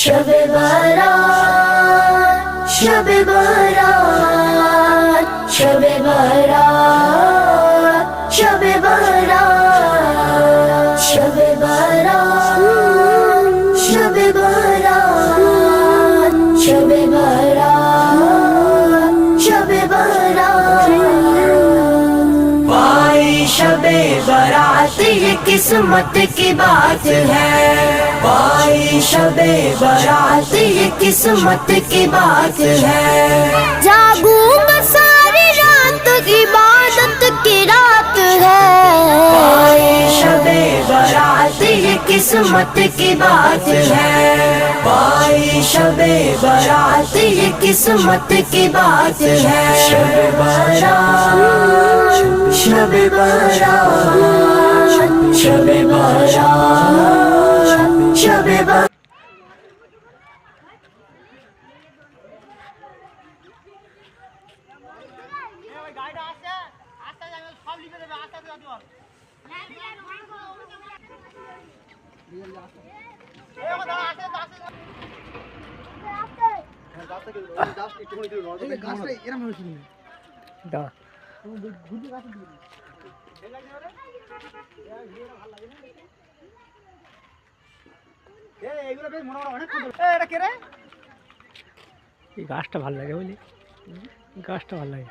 শবে বারাত, শবে বারাত, শবে বারাত, শবে বারাত, শবে বারাত, শবে বারাত, শবে বারাত, শবে বারাত। भाई शबे बारात ये किस्मत की बात है, भाई शबे बारात ये किस्मत की बात है। जागूंगा सारी रात इबादत की रात है, भाई शबे बारात ये किस्मत की बात है, भाई शबे बारात ये किस्मत की बात है। शबे बारात, शबे बारात, शबे बारात, शबे बारात। এই গাছটা ভালো লাগে বুঝলি, গাছটা ভালো লাগে।